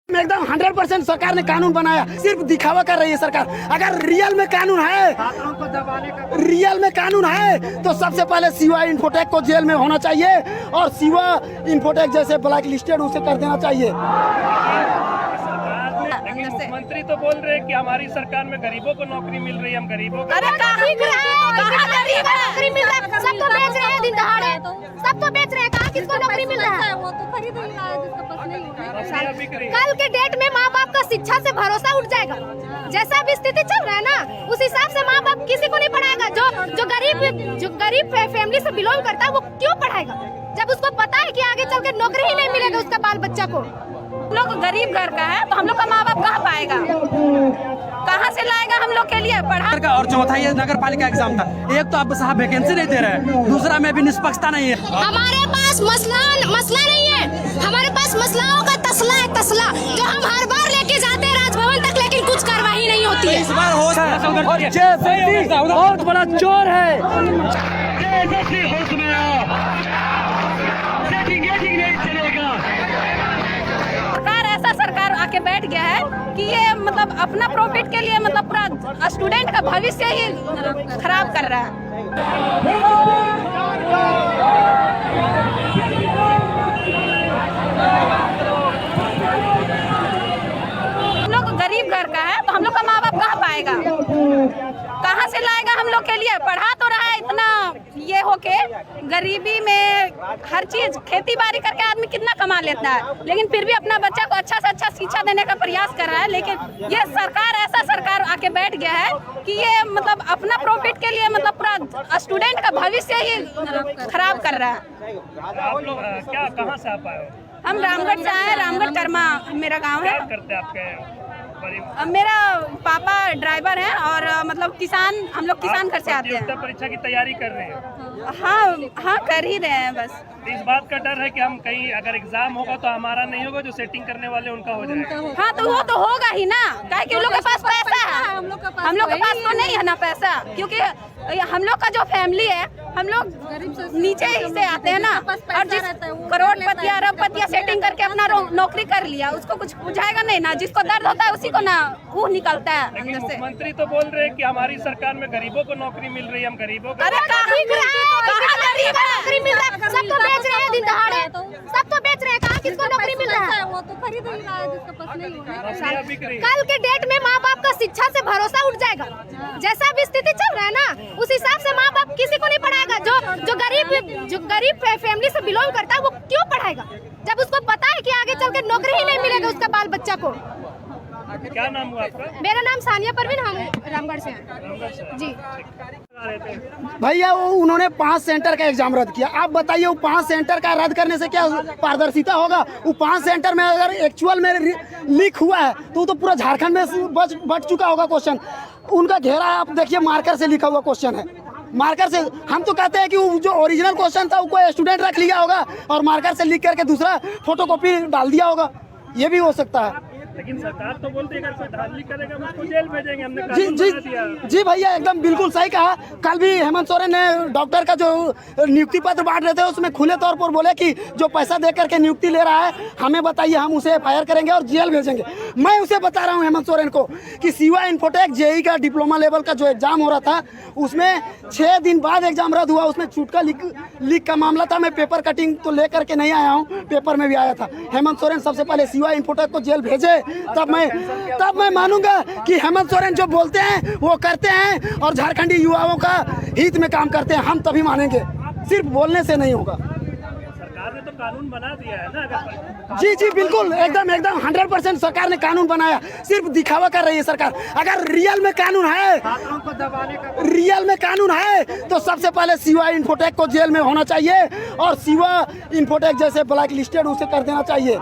एकदम 100% सरकार ने कानून बनाया, सिर्फ दिखावा कर रही है सरकार। अगर रियल में कानून है तो सबसे पहले शिवा इन्फोटेक को जेल में होना चाहिए और शिवा इन्फोटेक जैसे ब्लैक लिस्टेड उसे कर देना चाहिए। मुख्यमंत्री तो बोल रहे हैं कि हमारी सरकार में गरीबों को नौकरी मिल रही है, हम गरीबों को नौकरी मिल रहा है, सब तो बेच रहे हैं, दिन दहाड़े सब तो बेच रहे हैं, कहाँ किसको नौकरी मिल रहा है? वो तो खरीद ही रहा है जिसका पास नहीं है। कल के डेट में माँ बाप का शिक्षा से भरोसा उठ जाएगा। जैसा भी स्थिति चल रहा है ना, उस हिसाब से माँ बाप किसी को नहीं पढ़ाएगा। जो गरीब फैमिली से बिलोंग करता है वो क्यों पढ़ाएगा जब उसको पता है कि आगे चल के नौकरी ही नहीं मिलेगा उसका बाल बच्चा को। हम लोग गरीब घर का है तो हम लोग का माँ बाप कहाँ पाएगा, कहाँ से लाएगा हम लोग के लिए पढ़ा। और चौथा ये नगर पालिका एग्जाम था, एक तो अब साहब वैकेंसी नहीं दे रहे हैं, दूसरा में भी निष्पक्षता नहीं है। हमारे पास मसला नहीं है, हमारे पास मसलाओं का तसला है, तसला जो हम हर बार लेके जाते हैं राजभवन तक, लेकिन कुछ कार्रवाई नहीं होती है। इस बार हो बहुत बड़ा चोर है। सरकार आके बैठ गया है कि ये मतलब अपना प्रॉफिट के लिए मतलब पूरा स्टूडेंट का भविष्य ही खराब कर रहा है। हम लोग गरीब घर का है तो हम लोग का माँ बाप कहाँ पाएगा, कहाँ से लाएगा हम लोग के लिए? पढ़ा तो रहा है इतना ये होके, गरीबी में हर चीज खेती बाड़ी करके आदमी कितना कमा लेता है, लेकिन फिर भी अपना बच्चा को अच्छा से अच्छा शिक्षा देने का प्रयास कर रहा है। लेकिन ये ऐसा सरकार आके बैठ गया है कि ये मतलब अपना प्रॉफिट के लिए मतलब पूरा स्टूडेंट का भविष्य ही खराब कर रहा है। आप लोग क्या कहाँ से आप आए? हम रामगढ़ से आए, रामगढ़ कर्मा मेरा गाँव है। क्या करते हैं आपके? मेरा पापा ड्राइवर हैं और मतलब किसान, हम लोग किसान घर से आते हैं। परीक्षा की तैयारी कर रहे हैं? हाँ कर ही रहे हैं बस। इस बात का डर है कि हम कहीं अगर एग्जाम होगा तो हमारा नहीं होगा, जो सेटिंग करने वाले उनका हो जाएगा। हाँ तो वो तो होगा ही ना, काहे कि उन लोग के पास पैसा है, हम लोग के पास तो नहीं है ना पैसा, क्योंकि हम लोग का जो फैमिली है, हम लोग नीचे ही से आते हैं ना, और जिस करोड़पति अरबपति सेटिंग करके अपना नौकरी कर लिया उसको कुछ बुझाएगा नहीं ना, जिसको दर्द होता है उसी को ना ऊह निकलता है अंदर से। मुख्यमंत्री तो बोल रहे हैं कि हमारी सरकार में गरीबों को नौकरी मिल रही है, हम गरीबों को नौकरी मिल रहा है, सब तो बेच रहे हैं, दिन दहाड़े सब तो बेच रहे हैं, कहाँ किसको नौकरी मिल रहा है? वो तो खरीद ही रहा है जिसका पास नहीं है। कल के डेट में माँ बाप का शिक्षा से भरोसा उठ जाएगा। जैसा भी स्थिति चल रहा है ना, उस हिसाब से माँ बाप किसी को नहीं पढ़ाएगा। जो गरीब फैमिली से बिलोंग करता है वो क्यों पढ़ाएगा जब उसको पता है कि आगे चल के नौकरी ही नहीं मिलेगा उसका बाल बच्चा को। क्या नाम हुआ आपका? मेरा नाम सानिया परवीन, हम रामगढ़ से हैं जी। भैया वो उन्होंने 5 सेंटर का एग्जाम रद्द किया। आप बताइए वो 5 सेंटर का रद्द करने से क्या पारदर्शिता होगा? वो 5 सेंटर में अगर एक्चुअल में लीक हुआ है तो वो तो पूरा झारखंड में बच चुका होगा क्वेश्चन। उनका घेरा आप देखिए मार्कर से लिखा हुआ क्वेश्चन है, मार्कर से। हम तो कहते हैं कि वो जो ओरिजिनल क्वेश्चन था वो कोई स्टूडेंट रख लिया होगा और मार्कर से लिख करके दूसरा फोटोकॉपी डाल दिया होगा, ये भी हो सकता है। लेकिन सरकार तो बोलती है अगर कोई धांधली करेगा उसको जेल भेजेंगे, हमने कानून बना दिया। जी भैया एकदम बिल्कुल सही कहा। कल भी हेमंत सोरेन ने डॉक्टर का जो नियुक्ति पत्र बांट रहे थे उसमें खुले तौर पर बोले कि जो पैसा दे करके नियुक्ति ले रहा है हमें बताइए, हम उसे FIR करेंगे और जेल भेजेंगे। मैं उसे बता रहा हूँ हेमंत सोरेन को कि शिवा इन्फोटेक JEE का डिप्लोमा लेवल का जो एग्जाम हो रहा था उसमें 6 दिन बाद एग्जाम रद्द हुआ। उसमें चुटका लीक का मामला था। मैं पेपर कटिंग तो ले करके नहीं आया हूँ, पेपर में भी आया था। हेमंत सोरेन सबसे पहले शिवा इन्फोटेक को जेल भेजे, तब मैं मानूंगा कि हेमंत सोरेन जो बोलते हैं वो करते हैं और झारखंडी युवाओं का हित में काम करते हैं, हम तभी मानेंगे, सिर्फ बोलने से नहीं होगा। सरकार ने तो कानून बना दिया है ना। अगर जी बिल्कुल एकदम 100% सरकार ने कानून बनाया, सिर्फ दिखावा कर रही है सरकार। अगर रियल में कानून है तो सबसे पहले शिवा इन्फोटेक को जेल में होना चाहिए और शिवा इन्फोटेक जैसे ब्लैक लिस्टेड उसे कर देना चाहिए।